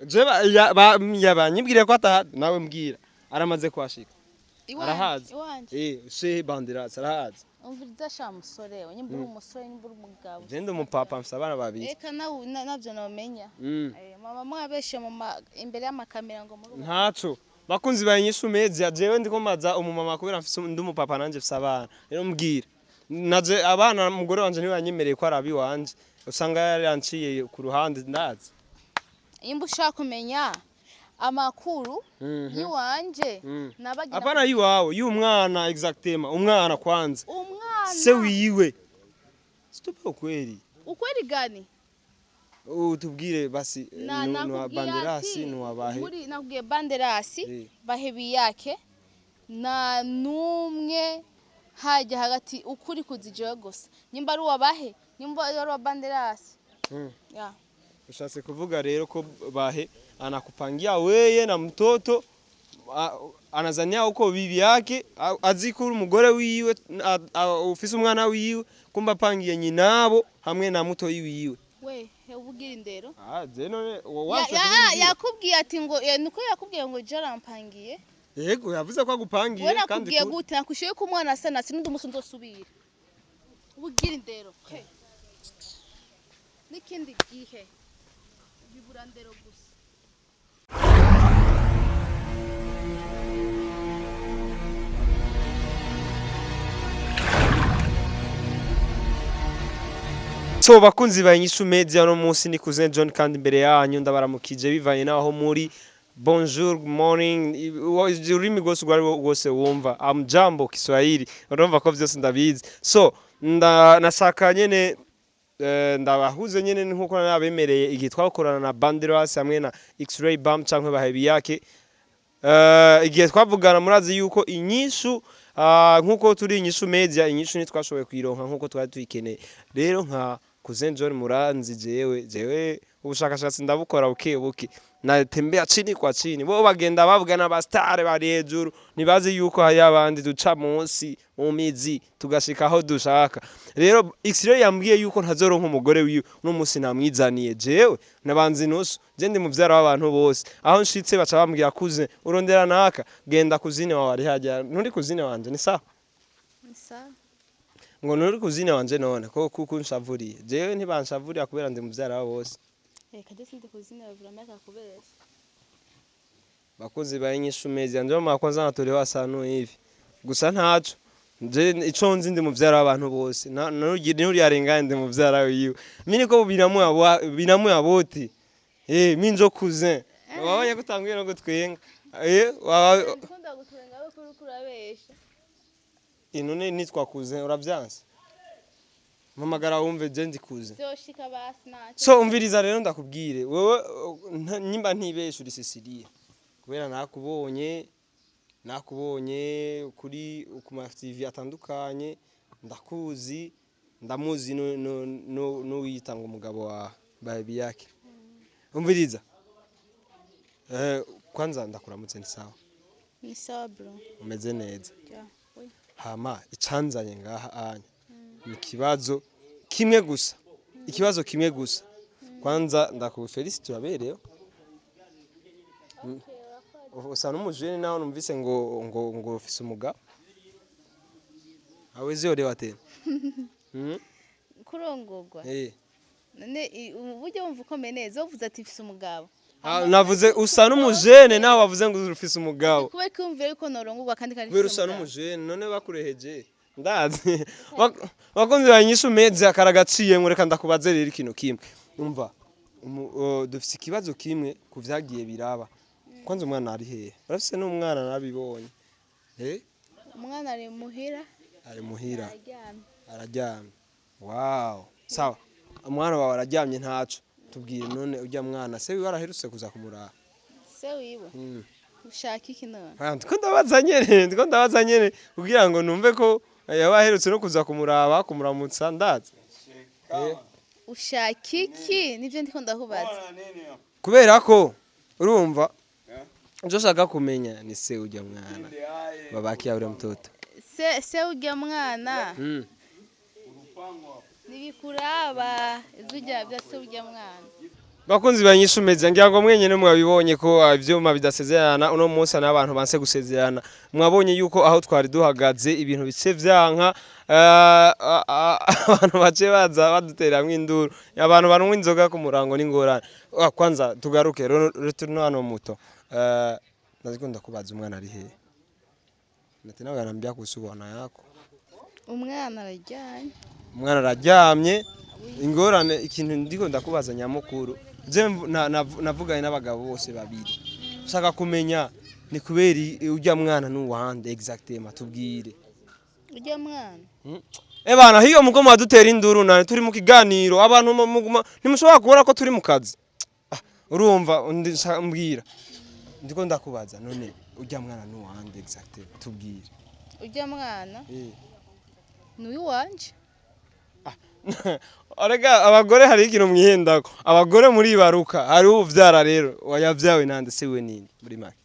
je yabanyibwire ko ataha nawe mbwira aramaze kwashika arahazi she bandiras arahazi umviriza sha musore nyimba umusore nyimba umugabo je ndi umupapa mfise abana babiri eka navyo nomenya mama mwabeshe imbere y'amakamera ngo muri ntaco bakunzi bayinyisha umezi jewe ndiko maza umumama kubera mfise ndi umupapa nanje mfise abana rero mbwira naje abana mugore wanje ntibanyemereye ko arabi wanje usanga yaranciye ku ruhande ndazi imba ushaka kumenya amakuru yiwanje nabagira apana yiwawe y'umwana exactement umwana kwanza se wiwe stop ukweli gani utubwire basi no banderasi no wabahe muri nakubwiye banderasi bahebiyake na numwe hajya hagati ukuri kuzijewe gusa nyimba ari wabahe nyimba ari wa banderasi ya ushatse kuvuga rero ko bahe anakupangia weye na mtoto anazania uko bibi yake azikuru umugore wiwe ufise umwana wiwe kumba pangiye nyinabo hamwe na muto yiwe we ubugira indero je none yakubwiye ati ngo niko yakubwiye ngo je arampangiye yego yavuze ko agupangiye kandi nakubwiye gute nakushiye ko umwana asa n'undi musi nzosubira ubugira indero n'ikindi gihe bibura ndero gusa so bakunzi bayinyisha media no munsi ni Cousin John kandi imbere yanyu ndabaramukije bivanye naho muri bonjour morning urimi gose rwose wumva amjambo Kiswahili urumva ko vyose ndabizi so nashaka nyene ndabahuze nyene nkuko nabemereye igihe twakorana na Banderas hamwe na X-ray bam cankwe Bahebiyake igihe twavugana murazi yuko inyishu nkuko turi inyishu media inyishu ni twashoboye kwironka nkuko twari tuyikeneye rero nka Cousin John muranzi jewe ubushakashatsi ndabukora buke natembea chini kwa chini bo bagenda bavugana ba star bari hejuru nibazi yuko hari abandi duca munsi mu mizi tugashika aho dushaka rero X-ray yambwiye yuko ntazoronka umugore wiwe no munsi namwizaniye jewe nabanzi nusu je ndi muvyara w'abantu bose aho nshitse baca bambwira kuze urondera naka genda kuzine wawe ari hajya nturi kuzine wanje ni sawa ngo nuri kuzine wanje none ko kuko nshavuriye jewe ntibanshavuriye kubera ndi muvyara wabo bose kadesinde kuzina vraiment kubesha bakozi bayinyisha umezi anje makonza natore wasanu hivi gusa ntaco je ico nzi ndi muvyara w'abantu bose nuri yarenganye ndi muvyara wiwe mini ko binamu yabote minjo cousin wabanye gutanguye no gutwenga ukunda gutwenga we kuri kurabesha inone nitwa cousin uravyanse Mamagara wumve je ndi kuze. Zoshika basi nacho. So umviriza rero ndakubwire wewe nyimba ntibesha uri Cecilia. Kubera nakubonye kuri ku ma TV atandukanye ndakuzi ndamuzi no witanga umugabo wa Bahebiyake. Umviriza. Kwanza ndakuramutse ni sawa. Ni sawa bro. Umeze neza. Yeah. Hama icanzanye ngaha anya. Ni kibazo kimwe gusa ikibazo kimwe gusa kwanza ndakufelicite wabereyo usa n'umujene naho numvise ngo ufise umugabo aweze ore watene kurongorwa none ubuje wumva ukomeye neza uvuze ati ufise umugabo navuze usa n'umujene naho wavuze ngo ufise umugabo kubera kumvira yuko norongorwa kandi kandi usa n'umujene none bakureheje ndazi bakunzi bayinyisha umezi akaragaciye ngo reka ndakubaze rero ikintu kimwe umva dufise ikibazo kimwe kuvyagiye biraba kwanza umwana ari hehe urafise n'umwana nabibonye umwana ari muhira araryamye wow sawa umwana wawe araryamye ntaco tubwire none ujya mwana se wiwe araherutse kuza kumuraba se wiwe ushaka iki none ndiko ndabaza nyene kugira ngo numve ko yabaherutse no kuza kumuramutsa ndazi ushaka iki nivyo ndiko ndahubaza kubera ko urumva njo shaka kumenya ni se ujya mwana babaki ya ule mtoto se ujya mwana nibikuraba izujya bya se ujya mwana bakunzi banyishumeze ngira ngo mwenyene mwabibonye ko ivyuma bidasezerana uno munsi n'abantu banse gusezerana mwabonye yuko aho twari duhagaze ibintu bice vyanka abantu bace baza baduteramwe induru abantu banwe inzoga ku murango n'ingorane kwanza tugaruke returno hano muto naziko ndakubaza umwana ari hehe natina wanambia kusubona yako umwana araryamye ingorane ikintu ndiko ndakubaza nyamukuru je navuganye n'abagabo bose babiri shaka kumenya ni kuberi urya mwana n'uwande exactement tubwire urya mwana bana hiyo muko mwadutera induru nane turi mu kiganiro abantu ntimushobora kubona ko turi mu kazi urumva mbwira ndiko ndakubaza none urya mwana n'uwande exactement tubwire urya mwana n'uyu wanje Arega abagore hari ikintu mwihendako abagore muri baruka hari uvyara rero wayavyawe nande sewe nini muri make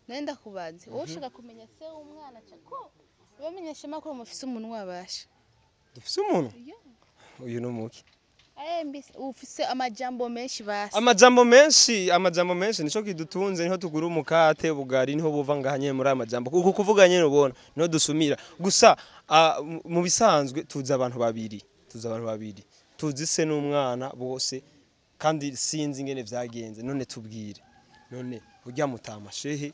nenda kubaze wowe ushaka kumenya se umwana cyako bamenyesha makuru mufise umuntu wabasha dufise umuntu uyu numuki mbise ufise amajambo menshi basi amajambo menshi nico kidutunze niho tugura umukate bugari niho buva ngahanye muri amajambo kuko kuvuga nyene ubona niho dusumira gusa mu bisanzwe tuzi abantu babiri tuzi se n'umwana bose kandi sinzi ingene vyagenze none tubwire none urya mutama shehe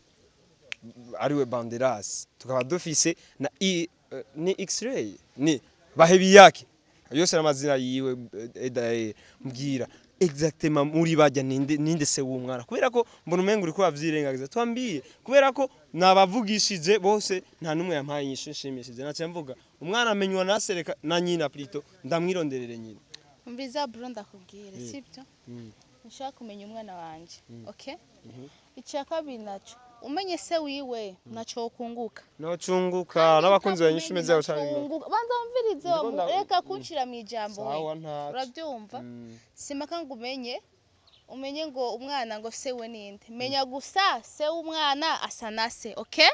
ariwe Banderas tukaba dufise na ni X-ray ni Bahebiyake yose namazina yiwe mbwira exactement muri bajya ninde se w'umwana kubera ko mbona umenga uri kuravyirengagiza twambiye kubera ko nabavugishije bose nta numwe yampaye inyishu nshimishije nace mvuga umwana amenywa nasereka na nyina plito ndamwironderere nyina umbiza bro ndakubwire sibyo nshaka kumenya umwana wanje okay icyakabiri naco umenye se wiwe naco kunguka nocunguka n'abakunzi banyishumeze yawe cyane banza mvirize reka kunshira mu ijambo urabyumva simaka ngo umenye ngo umwana ngo se we ninde menya gusa se umwana asa na se okay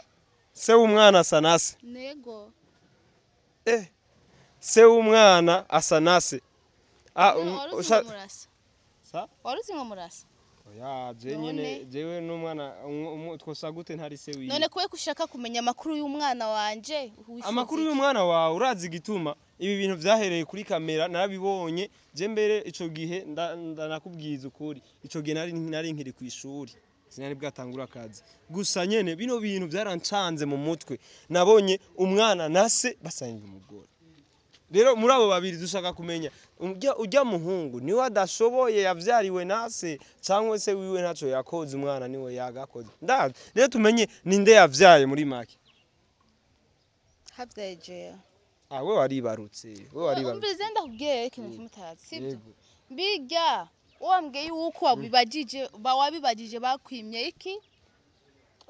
se umwana asa na se nego se umwana asa na se waruzi ngo murasa oya jewe n'umwana twosa gute ntari se wiwe none kuwe kushaka kumenya amakuru y'umwana wanje amakuru y'umwana wawe urazi gituma ibi bintu vyahereye kuri kamera narabibonye je mbere ico gihe ndanakubwiza ukuri ico gihe nari nkiri ku ishuri sinari bwatangura akazi gusa nyene bino bintu vyarancanze mu mutwe nabonye umwana nase basanga umugore rero muri abo babiri dushaka kumenya ujya muhungu niwe adashoboye yavyariwe nase cyangwa se wiwe ntaco yakoze umwana niwe yagakoze ndazi rero tumenye ninde yavyaye muri make havyaje we waribarutse umbize ndakubwiye ikintu kimutazi sibyo mbijya wambwiye yuko wabibagije bakwimye iki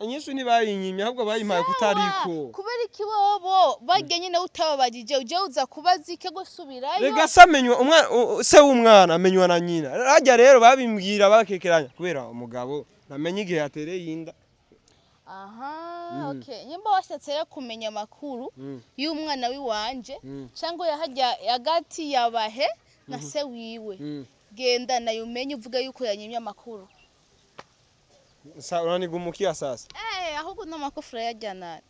Anyishu ni bayinyimye ahubwo bayimpaye kutariko kubera iki bobo bagye nyine utababagije uje uza kubazike gusubirayo rega samenywa umwana se w'umwana amenywa na nyina rajya rero babimbwira bakekeranya kubera umugabo namenye igihe yatereye inda okay nyimba washatse rero kumenya amakuru y'umwana wiwanje cyangwa yahajya hagati yabahe na se wiwe genda nayo umenye uvuga yuko yanyimye amakuru unanigumukia sasa ahubwo n'amakufura yajyana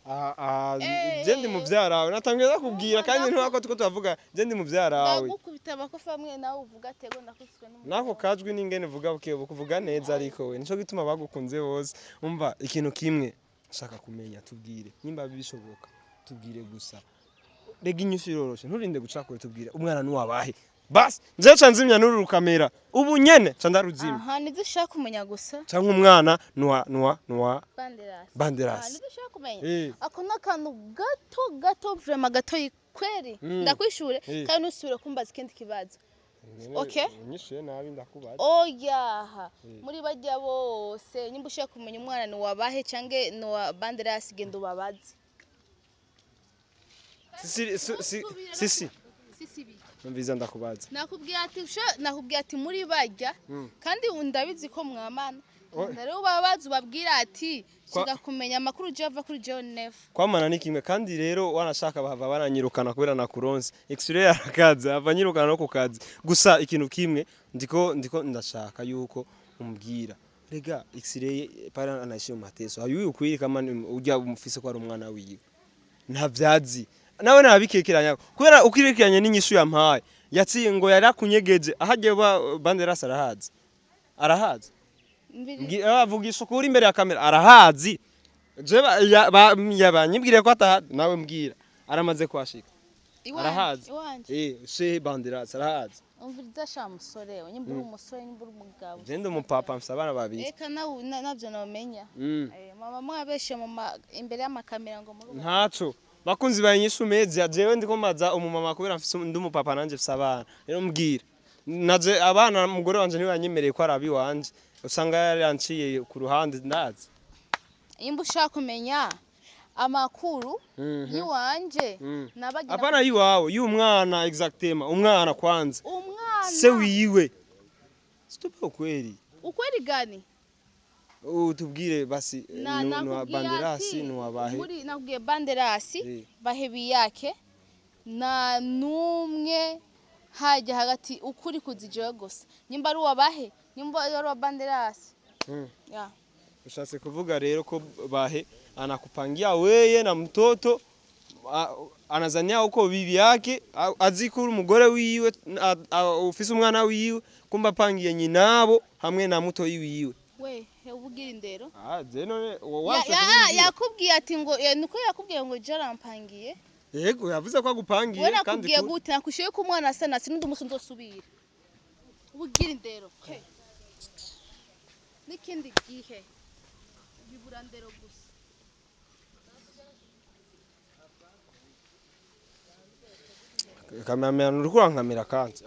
je ndi muvyara wawe natangiye kubwira kandi ntwako tuko tuvuga je ndi muvyara wawe ndagukubita amakufura amwe nawe uvuga tego ndakwiswe n'umuntu nako kajwi n'ingene vuga kuvuga neza ariko we nico gituma bagukunze bose umva ikintu kimwe shaka kumenya tubwire nimba bishoboka tubwire gusa rega inyushi iroroshe nturinde gucakora tubwire umwana nuwabahe bas nje canzimya nuru kamera ubu nyene candaruzimya nizo ushaka kumenya gusa cyangwa umwana nuwa Banderas nizo ushaka kumenya ako nakantu gato vraiment gato kweri ndakwishure kandi usubire kumbaza ikindi kibazo okay nyishe nabi ndakubaza oya muri bajya bose nyimba ushaka kumenya umwana nuwabahe cange nuwa Banderas gendo babazi sisi Numviza ndakubaza nakubwiye ati muri bajya kandi undabizi ko mwamana rero babaza ubabwira ati shiga kumenya amakuru je ava kuri John Nef kwamana ni kimwe kandi rero wanashaka bahava baranyirukana kubera nakuronse extrait yarakaza avanyirukana no ku kazi gusa ikintu kimwe ndiko ndashaka yuko umbwira rega extrait para anashye mu mateso ayu ukwiri kama ujya umufise ko ari umwana wiwe nta vyazi nawe nabikekeranya kubera ukirikiranye n'inyishu yampaye yatsiye ngo yarakunyegeje ahagiye Banderas arahazi avugisha ukuri imbere ya kamera arahazi je yabanyibwire ko atahazi nawe mbwira aramaze kwashika arahazi she Banderas arahazi umviriza sha musore we nyimba umusore nyimba umugabo je ndi umupapa mfisabana babiri eka navyo nomenya mama mwabeshe imbere y'amakamera ngo muri ntaco bakunzi bayinyisha umezi jewe ndiko maza umumama kubera mfise ndi umupapa nanje mfisabana rero mbwira naje abana mugore wanje niwe yanyemereye ko arabi wanje usanga yaranciye ku ruhande ndazi imba ushaka kumenya amakuru yiwanje nabagira apana yiwawe y'umwana exactement umwana kwanza se wiwe stop ukweli gani utubwire basi no Banderas no abahe muri nakubwiye Banderas Bahebiyake na numwe hajya hagati ukuri kuzijewe gusa nyimba ari wabahe nyimba ari wa Banderas ya ushatse kuvuga rero ko bahe anakupangia weye na mtoto anazania uko bibi yake azikuru umugore wiwe ufise umwana wiwe kumba pangiye nyinabo hamwe na muto yiwe we ubugira indero je none yakubwiye ati ngo niko yakubwiye ngo je arampangiye yego yavuze ko agupangiye kandi kubwiye gute nakushiye ko umwana asa nasi n'undi musi nzosubira ubugira indero nikindi gihe bibura ndero gusa kamera nurikurankamera kandi